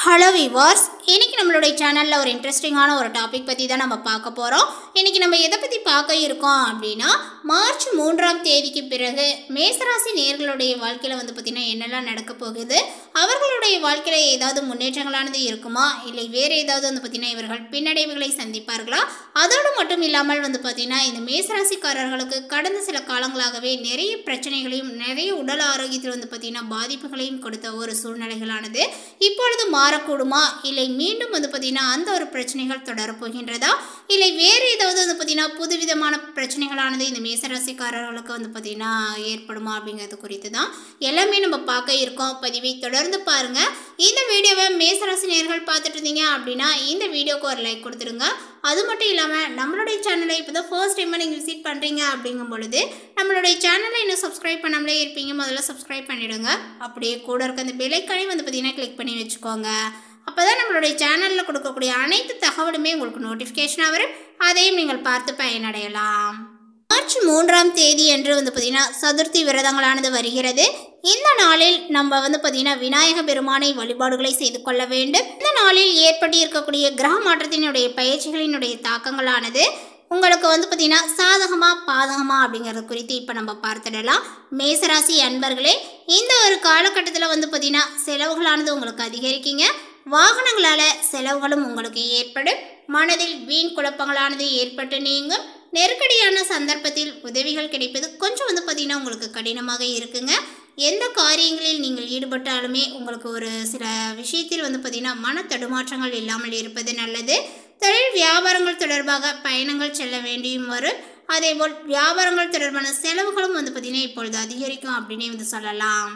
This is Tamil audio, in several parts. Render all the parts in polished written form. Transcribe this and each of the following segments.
ஹலோ வியூவர்ஸ், இன்னைக்கு நம்மளுடைய சேனலில் ஒரு இன்ட்ரெஸ்டிங்கான ஒரு டாபிக் பற்றி தான் நம்ம பார்க்க போகிறோம். இன்றைக்கி நம்ம எதை பற்றி பார்க்க இருக்கோம் அப்படின்னா, மார்ச் 3ஆம் தேதிக்கு பிறகு மேசராசி நேயர்களுடைய வாழ்க்கையில் பார்த்திங்கன்னா என்னெல்லாம் நடக்க போகுது, அவர்களுடைய வாழ்க்கையில் ஏதாவது முன்னேற்றங்களானது இருக்குமா, இல்லை வேறு ஏதாவது பார்த்திங்கன்னா இவர்கள் பின்னடைவுகளை சந்திப்பார்களா? அதோடு மட்டும் இல்லாமல் பார்த்திங்கன்னா இந்த மேசராசிக்காரர்களுக்கு கடந்த சில காலங்களாகவே நிறைய பிரச்சனைகளையும் நிறைய உடல் ஆரோக்கியத்தில் பார்த்திங்கன்னா பாதிப்புகளையும் கொடுத்த ஒரு சூழ்நிலைகளானது இப்பொழுது மாறக்கூடுமா, இல்லை மீண்டும் பார்த்திங்கன்னா அந்த ஒரு பிரச்சனைகள் தொடரப்போகின்றதா, இல்லை வேறு ஏதாவது பார்த்திங்கன்னா புதுவிதமான பிரச்சனைகளானது இந்த மேசராசிக்காரர்களுக்கு பார்த்திங்கன்னா ஏற்படுமா அப்படிங்கிறது குறித்து தான் எல்லாமே நம்ம பார்க்க இருக்கோம். பதிவை தொடர்ந்து பாருங்க. இந்த வீடியோவை மேசராசி நேயர்கள் பார்த்துட்டு இருந்தீங்க அப்படின்னா இந்த வீடியோக்கு ஒரு லைக் கொடுத்துருங்க. அது மட்டும் இல்லாமல் நம்மளுடைய சேனலை இப்போ தான் ஃபர்ஸ்ட் டைமாக நீங்கள் விசிட் பண்ணுறீங்க அப்படிங்கும் பொழுது நம்மளுடைய சேனலை இன்னும் சப்ஸ்கிரைப் பண்ணாமலே இருப்பீங்க, முதல்ல சப்ஸ்கிரைப் பண்ணிவிடுங்க. அப்படியே கூட இருக்க அந்த பெல் ஐக்கானையும் பார்த்திங்கன்னா கிளிக் பண்ணி வச்சுக்கோங்க. அப்போ தான் நம்மளுடைய சேனலில் கொடுக்கக்கூடிய அனைத்து தகவலுமே உங்களுக்கு நோட்டிஃபிகேஷனாக வரும், அதையும் நீங்கள் பார்த்து பயனடையலாம். மார்ச் 3ஆம் தேதி என்று பார்த்திங்கன்னா சதுர்த்தி விரதங்களானது வருகிறது. இந்த நாளில் நம்ம பார்த்திங்கன்னா விநாயக பெருமானை வழிபாடுகளை செய்து கொள்ள வேண்டும். இந்த நாளில் ஏற்பட்டு இருக்கக்கூடிய கிரக மாற்றத்தினுடைய பயிற்சிகளினுடைய தாக்கங்களானது உங்களுக்கு பார்த்திங்கன்னா சாதகமா பாதகமா அப்படிங்கிறது குறித்து இப்போ நம்ம பார்த்துடலாம். மேசராசி அன்பர்களே, இந்த ஒரு காலகட்டத்தில் பார்த்திங்கன்னா செலவுகளானது உங்களுக்கு அதிகரிக்குங்க. வாகனங்களால் செலவுகளும் உங்களுக்கு ஏற்படும். மனதில் வீண் குழப்பங்களானது ஏற்பட்டு நீங்கும். நெருக்கடியான சந்தர்ப்பத்தில் உதவிகள் கிடைப்பது கொஞ்சம் பார்த்திங்கன்னா உங்களுக்கு கடினமாக இருக்குங்க. எந்த காரியங்களில் நீங்கள் ஈடுபட்டாலுமே உங்களுக்கு ஒரு சில விஷயத்தில் பார்த்திங்கன்னா மன தடுமாற்றங்கள் இல்லாமல் இருப்பது நல்லது. தொழில் வியாபாரங்கள் தொடர்பாக பயணங்கள் செல்ல வேண்டியும் வரும். அதேபோல் வியாபாரங்கள் தொடர்பான செலவுகளும் பார்த்திங்கன்னா இப்பொழுது அதிகரிக்கும் அப்படின்னே சொல்லலாம்.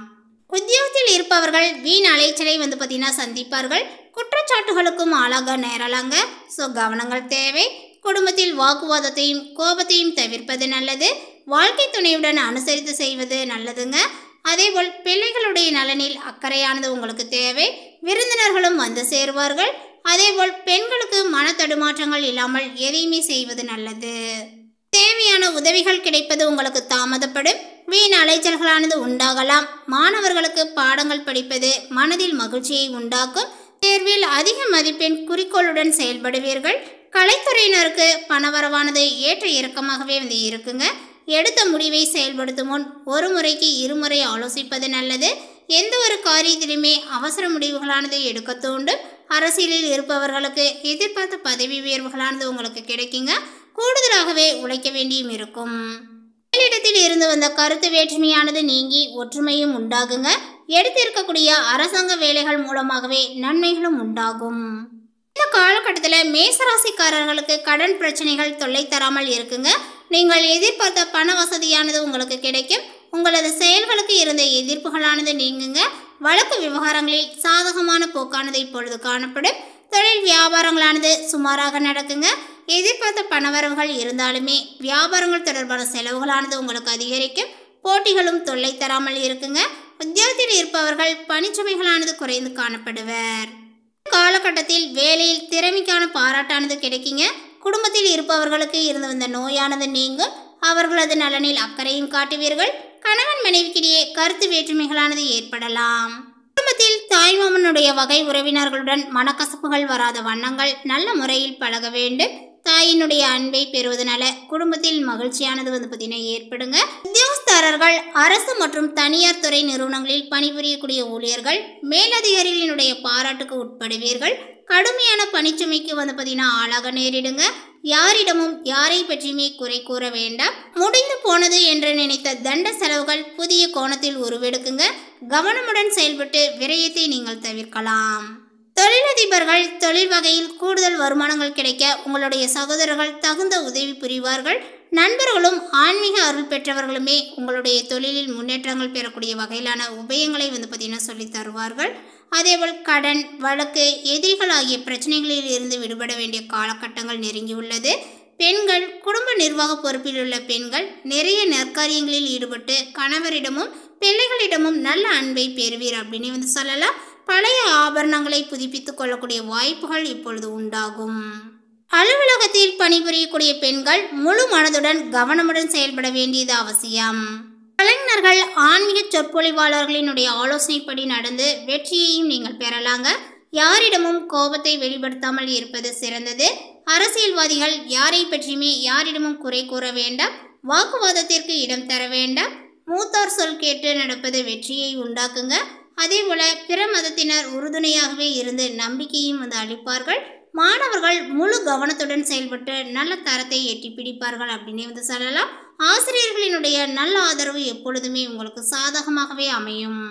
உத்தியோகத்தில் இருப்பவர்கள் வீண் அலைச்சலை பார்த்திங்கன்னா சந்திப்பார்கள். குற்றச்சாட்டுகளுக்கும் ஆளாக நேரலாங்க. ஸோ கவனங்கள் தேவை. குடும்பத்தில் வாக்குவாதத்தையும் கோபத்தையும் தவிர்ப்பது நல்லது. வாழ்க்கை துணையுடன் அனுசரித்து செய்வது நல்லதுங்க. அதேபோல் பிள்ளைகளுடைய நலனில் அக்கறையானது உங்களுக்கு தேவை. விருந்தினர்களும் வந்து சேருவார்கள். அதேபோல் பெண்களுக்கு மன தடுமாற்றங்கள் இல்லாமல் எதையுமே செய்வது நல்லது. தேவையான உதவிகள் கிடைப்பது உங்களுக்கு தாமதப்படும். வீண் அலைச்சல்களானது உண்டாகலாம். மாணவர்களுக்கு பாடங்கள் படிப்பது மனதில் மகிழ்ச்சியை உண்டாக்கும். தேர்வில் அதிக மதிப்பெண் குறிக்கோளுடன் செயல்படுவீர்கள். கலைத்துறையினருக்கு பணவரவானது ஏற்ற இறக்கமாகவே இருக்குங்க. எடுத்த முடிவை செயல்படுத்தும் முன் ஒரு முறைக்கு இருமுறை ஆலோசிப்பது நல்லது. எந்த ஒரு காரியத்திலுமே அவசர முடிவுகளானது எடுக்க தூண்டும். அரசியலில் இருப்பவர்களுக்கு எதிர்பார்த்த பதவி உயர்வுகளானது உங்களுக்கு கிடைக்குங்க. கூடுதலாகவே உழைக்க வேண்டியும் இருக்கும். மேலிடத்தில் இருந்து வந்த கருத்து வேற்றுமையானது நீங்கி ஒற்றுமையும் உண்டாகுங்க. எடுத்திருக்கக்கூடிய அரசாங்க வேலைகள் மூலமாகவே நன்மைகளும் உண்டாகும். இந்த காலகட்டத்தில் மேசராசிக்காரர்களுக்கு கடன் பிரச்சனைகள் தொல்லை தராமல் இருக்குங்க. நீங்கள் எதிர்பார்த்த பண வசதியானது உங்களுக்கு கிடைக்கும். உங்களது செயல்களுக்கு இருந்த எதிர்ப்புகளானது நீங்குங்க. வழக்கு விவகாரங்களில் சாதகமான போக்கானது இப்பொழுது காணப்படும். தொழில் வியாபாரங்களானது சுமாராக நடக்குங்க. எதிர்பார்த்த பணவரவுகள் இருந்தாலுமே வியாபாரங்கள் தொடர்பான செலவுகளானது உங்களுக்கு அதிகரிக்கும். போட்டிகளும் தொல்லை தராமல் இருக்குங்க. உத்தியோகத்தில் இருப்பவர்கள் பணிச்சுமைகளானது குறைந்து காணப்படுவர். காலகட்டத்தில் வேலையில் திறமைக்கான பாராட்டானது கிடைக்குங்க. குடும்பத்தில் இருப்பவர்களுக்கு இருந்து வந்த நோயானது நீங்கும். அவர்களது நலனில் அக்கறையும் காட்டுவீர்கள். கணவன் மனைவிக்கிடையே கருத்து வேற்றுமைகளானது ஏற்படலாம். குடும்பத்தில் தாய்மாமனுடைய வகை உறவினர்களுடன் மனக்கசப்புகள் வராத வண்ணங்கள் நல்ல முறையில் பழக வேண்டும். தாயினுடைய அன்பை பெறுவதனால குடும்பத்தில் மகிழ்ச்சியானது பார்த்திங்கன்னா ஏற்படுங்க. உத்தியோகஸ்தரர்கள் அரசு மற்றும் தனியார் துறை நிறுவனங்களில் பணிபுரியக்கூடிய ஊழியர்கள் மேலதிகாரிகளினுடைய பாராட்டுக்கு உட்படுவீர்கள். கடுமையான பணிச்சுமைக்கு பார்த்திங்கன்னா ஆளாக நேரிடுங்க. யாரிடமும் யாரை பற்றியுமே குறை கூற வேண்டாம். முடிந்து போனது என்று நினைத்த தண்ட செலவுகள் புதிய கோணத்தில் உருவெடுக்குங்க. கவனமுடன் செயல்பட்டு விரயத்தை நீங்கள் தவிர்க்கலாம். தொழிலதிபர்கள் தொழில் வகையில் கூடுதல் வருமானங்கள் கிடைக்க உங்களுடைய சகோதரர்கள் தகுந்த உதவி புரிவார்கள். நண்பர்களும் ஆன்மீக அருள் பெற்றவர்களுமே உங்களுடைய தொழிலில் முன்னேற்றங்கள் பெறக்கூடிய வகையிலான உபயங்களை பார்த்திங்கன்னா சொல்லி தருவார்கள். அதேபோல் கடன் வழக்கு எதிரிகள் ஆகிய பிரச்சனைகளில் இருந்து விடுபட வேண்டிய காலகட்டங்கள் நெருங்கியுள்ளது. பெண்கள் குடும்ப நிர்வாக பொறுப்பில் உள்ள பெண்கள் நிறைய நற்காரியங்களில் ஈடுபட்டு கணவரிடமும் பிள்ளைகளிடமும் நல்ல அன்பை பெறுவீர் அப்படின்னு சொல்லலாம். பழைய ஆபரணங்களை புதுப்பித்துக் கொள்ளக்கூடிய வாய்ப்புகள் இப்பொழுது உண்டாகும். அலுவலகத்தில் பணிபுரியக்கூடிய பெண்கள் முழு மனதுடன் கவனமுடன் செயல்பட வேண்டியது அவசியம். கலைஞர்கள் ஆன்மீக சொற்பொழிவாளர்களினுடைய ஆலோசனைப்படி நடந்து வெற்றியையும் நீங்கள் பெறலாங்க. யாரிடமும் கோபத்தை வெளிப்படுத்தாமல் இருப்பது சிறந்தது. அரசியல்வாதிகள் யாரை பற்றியுமே யாரிடமும் குறை கூற வேண்டாம். வாக்குவாதத்திற்கு இடம் தர வேண்டாம். மூத்தார் சொல் கேட்டு நடப்பது வெற்றியை உண்டாக்குங்க. அதே போல பிற மதத்தினர் உறுதுணையாகவே இருந்து நம்பிக்கையும் அளிப்பார்கள். மாணவர்கள் முழு கவனத்துடன் செயல்பட்டு நல்ல தரத்தை எட்டி பிடிப்பார்கள் அப்படின்னு சொல்லலாம். ஆசிரியர்களினுடைய நல்ல ஆதரவு எப்பொழுதுமே உங்களுக்கு சாதகமாகவே அமையும்.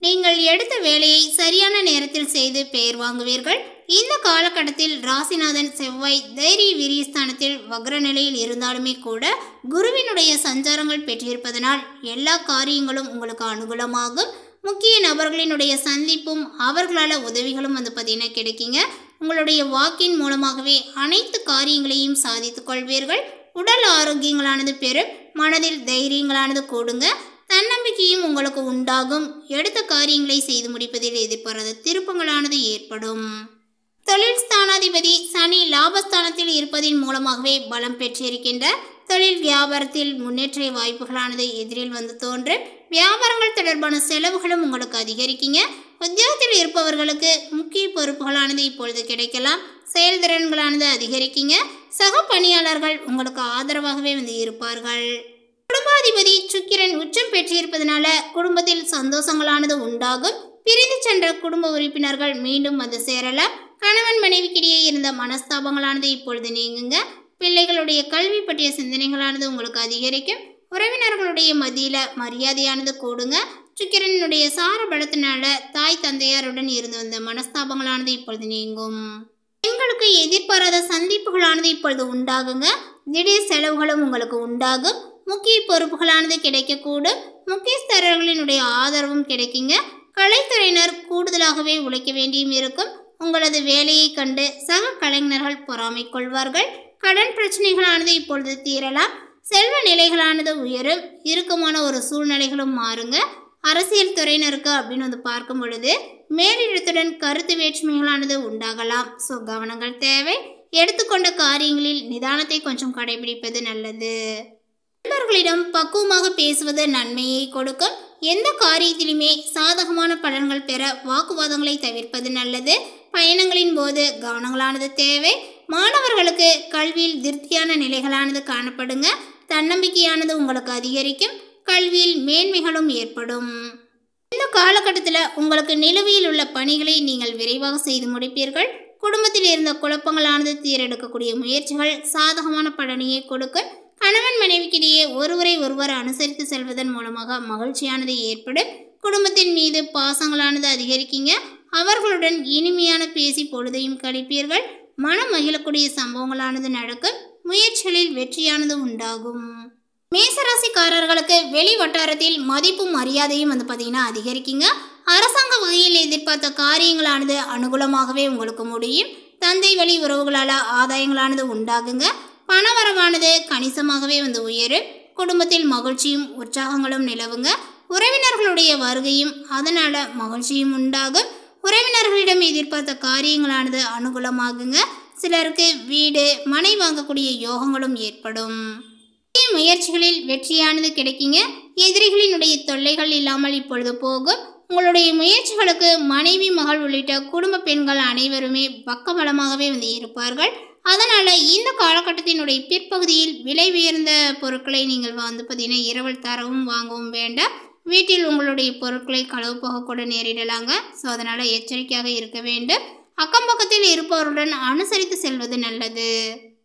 நீங்கள் எடுத்த வேலையை சரியான நேரத்தில் செய்து பெயர் வாங்குவீர்கள். இந்த காலகட்டத்தில் ராசிநாதன் செவ்வாய் தைரிய வீரியஸ்தானத்தில் வக்ர நிலையில் இருந்தாலுமே கூட குருவினுடைய சஞ்சாரங்கள் பெற்றிருப்பதனால் எல்லா காரியங்களும் உங்களுக்கு அனுகூலமாகும். முக்கிய நபர்களினுடைய சந்திப்பும் அவர்களால் உதவிகளும் கிடைக்குங்க. உங்களுடைய வாக்கின் மூலமாகவே அனைத்து காரியங்களையும் சாதித்து கொள்வீர்கள். உடல் ஆரோக்கியங்களானது பெறும். மனதில் தைரியங்களானது கூடுங்க. தன்னம்பிக்கையும் உங்களுக்கு உண்டாகும். எடுத்த காரியங்களை செய்து முடிப்பதில் எதிர்பாராத திருப்பங்களானது ஏற்படும். தொழில் ஸ்தானாதிபதி சனி லாபஸ்தானத்தில் இருப்பதின் மூலமாகவே பலம் பெற்றிருக்கின்றார். தொழில் வியாபாரத்தில் முன்னேற்ற வாய்ப்புகளானது எதிரில் தோன்றும். வியாபாரங்கள் தொடர்பான செலவுகளும் உங்களுக்கு அதிகரிக்குங்க. உத்தியோகத்தில் இருப்பவர்களுக்கு முக்கிய பொறுப்புகளானது இப்பொழுது கிடைக்கலாம். செயல்திறன்களானது அதிகரிக்குங்க. சக பணியாளர்கள் உங்களுக்கு ஆதரவாகவே இருப்பார்கள். குடும்பாதிபதி சுக்கிரன் உச்சம் பெற்றிருப்பதனால குடும்பத்தில் சந்தோஷங்களானது உண்டாகும். பிரிந்து சென்ற குடும்ப உறுப்பினர்கள் மீண்டும் சேரலாம். கணவன் மனைவிக்கிடையே இருந்த மனஸ்தாபங்களானது இப்பொழுது நீங்குங்க. பிள்ளைகளுடைய கல்வி பற்றிய சிந்தனைகளானது உங்களுக்கு அதிகரிக்கும். உறவினர்களுடைய மத்தியில மரியாதையானது கூடுங்க. சுக்கிரனுடைய சார பலத்தினால தாய் தந்தையாருடன் இருந்து வந்த மனஸ்தாபங்களானது இப்பொழுது நீங்கும். பெண்களுக்கு எதிர்பாராத சந்திப்புகளானது இப்பொழுது உண்டாகுங்க. திடீர் செலவுகளும் உங்களுக்கு உண்டாகும். முக்கிய பொறுப்புகளானது கிடைக்கக்கூடும். முக்கியஸ்தரர்களினுடைய ஆதரவும் கிடைக்குங்க. கலைத்துறையினர் கூடுதலாகவே உழைக்க வேண்டியும் இருக்கும். உங்களது வேலையை கண்டு சக கலைஞர்கள் பொறாமை கொள்வார்கள். கடன் பிரச்சனைகளானது இப்பொழுது தீரலாம். செல்வ நிலைகளானது உயரும். இறுக்கமான ஒரு சூழ்நிலைகளும் மாறுங்க. அரசியல் துறையினருக்கு அப்படின்னு பார்க்கும் பொழுது மேலிடத்துடன் கருத்து வேற்றுமைகளானது உண்டாகலாம். ஸோ கவனங்கள் தேவை. எடுத்துக்கொண்ட காரியங்களில் நிதானத்தை கொஞ்சம் கடைபிடிப்பது நல்லது. நண்பர்களிடம் பக்குவமாக பேசுவது நன்மையை கொடுக்கும். எந்த காரியத்திலுமே சாதகமான பலன்கள் பெற வாக்குவாதங்களை தவிர்ப்பது நல்லது. பயணங்களின் போது கவனங்களானது தேவை. மாணவர்களுக்கு கல்வியில் திருப்தியான நிலைகளானது காணப்படுங்க. தன்னம்பிக்கையானது உங்களுக்கு அதிகரிக்கும். கல்வியில் மேன்மைகளும் ஏற்படும். இந்த காலகட்டத்தில் உங்களுக்கு நிலுவையில் உள்ள பணிகளை நீங்கள் விரைவாக செய்து முடிப்பீர்கள். குடும்பத்தில் இருந்த குழப்பங்களானது தீரெடுக்கக்கூடிய முயற்சிகள் சாதகமான பலனையை கொடுக்கும். கணவன் மனைவிக்கிடையே ஒருவரை ஒருவர் அனுசரித்து செல்வதன் மூலமாக மகிழ்ச்சியானது ஏற்படும். குடும்பத்தின் மீது பாசங்களானது அதிகரிக்குங்க. அவர்களுடன் இனிமையான பேசி பொழுதையும் கழிப்பீர்கள். மனம் மகிழக்கூடிய சம்பவங்களானது நடக்கும். முயற்சிகளில் வெற்றியானது உண்டாகும். மேசராசிக்காரர்களுக்கு வெளி வட்டாரத்தில் மதிப்பும் மரியாதையும் அதிகரிக்குங்க. அரசாங்க வகையில் எதிர்பார்த்த காரியங்களானது அனுகூலமாகவே உங்களுக்கு முடியும். தந்தை வழி உறவுகளால் ஆதாயங்களானது உண்டாகுங்க. பணவரவானது கணிசமாகவே உயரும். குடும்பத்தில் மகிழ்ச்சியும் உற்சாகங்களும் நிலவுங்க. உறவினர்களுடைய வருகையும் அதனால மகிழ்ச்சியும் உண்டாகும். உறவினர்களிடம் எதிர்பார்த்த காரியங்களானது அனுகூலமாகுங்க. சிலருக்கு வீடு மனை வாங்கக்கூடிய யோகங்களும் ஏற்படும். முயற்சிகளில் வெற்றியானது கிடைக்குங்க. எதிரிகளினுடைய தொல்லைகள் இல்லாமல் இப்பொழுது போகும். உங்களுடைய முயற்சிகளுக்கு மனைவி மகள் உள்ளிட்ட குடும்ப பெண்கள் அனைவருமே பக்கபலமாகவே இருப்பார்கள். அதனால இந்த காலகட்டத்தினுடைய பிற்பகுதியில் விலை உயர்ந்த பொருட்களை நீங்கள் இரவல் தரவும் வாங்கவும் வேண்டாம். வீட்டில் உங்களுடைய பொருட்களை களவு போகக்கூட நேரிடலாங்க. ஸோ அதனால எச்சரிக்கையாக இருக்க வேண்டும். அக்கம் பக்கத்தில் இருப்பவருடன் அனுசரித்து செல்வது நல்லது.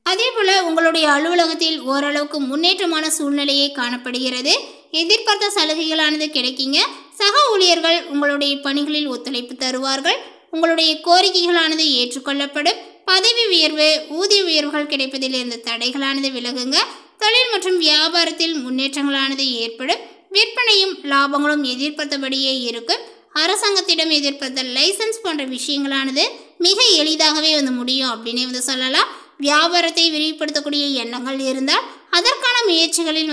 அதே போல உங்களுடைய அலுவலகத்தில் ஓரளவுக்கு முன்னேற்றமான சூழ்நிலையே காணப்படுகிறது. எதிர்பார்த்த சலுகைகளானது கிடைக்குங்க. சக ஊழியர்கள் உங்களுடைய பணிகளில் ஒத்துழைப்பு தருவார்கள். உங்களுடைய கோரிக்கைகளானது ஏற்றுக்கொள்ளப்படும். பதவி உயர்வு ஊதிய உயர்வுகள் கிடைப்பதில் இருந்த தடைகளானது விலகுங்க. தொழில் மற்றும் வியாபாரத்தில் முன்னேற்றங்களானது ஏற்படும். விற்பனையும் லாபங்களும் எதிர்பார்த்தபடியே இருக்கும். அரசாங்கத்திடம் எதிர்பார்த்த லைசன்ஸ் போன்ற விஷயங்களானது மிக எளிதாகவே முடியும் அப்படின்னு சொல்லலாம். வியாபாரத்தை விரிவுபடுத்தக்கூடிய எண்ணங்கள் இருந்தால் அதற்கான முயற்சிகளில்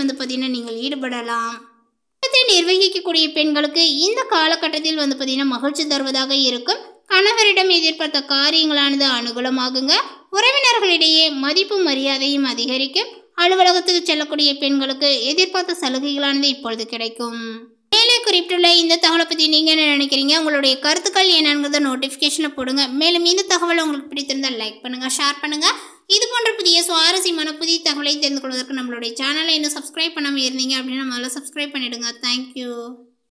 நீங்கள் ஈடுபடலாம். நிர்வகிக்கக்கூடிய பெண்களுக்கு இந்த காலகட்டத்தில் மகிழ்ச்சி தருவதாக இருக்கும். கணவரிடம் எதிர்பார்த்த காரியங்களானது அனுகூலமாகுங்க. உறவினர்களிடையே மதிப்பும் மரியாதையும் அதிகரிக்கும். அலுவலகத்துக்கு செல்லக்கூடிய பெண்களுக்கு எதிர்பார்த்த சலுகைகளானது இப்பொழுது கிடைக்கும். மேலே குறிப்பிட்டுள்ள இந்த தகவலை பற்றி நீங்கள் என்ன நினைக்கிறீங்க? உங்களுடைய கருத்துக்கள் என்னங்கிறத நோட்டிஃபிகேஷனில் போடுங்க. மேலும் இந்த தகவல் உங்களுக்கு பிடித்திருந்தால் லைக் பண்ணுங்கள், ஷேர் பண்ணுங்கள். இது போன்ற புதிய சுவாரஸ்யமான புதிய தகவலை தெரிந்து கொள்வதற்கு நம்மளுடைய சேனலை இன்னும் சப்ஸ்கிரைப் பண்ணாமல் இருந்தீங்க அப்படின்னா முதல்ல சப்ஸ்கிரைப் பண்ணிவிடுங்க. தேங்க்யூ.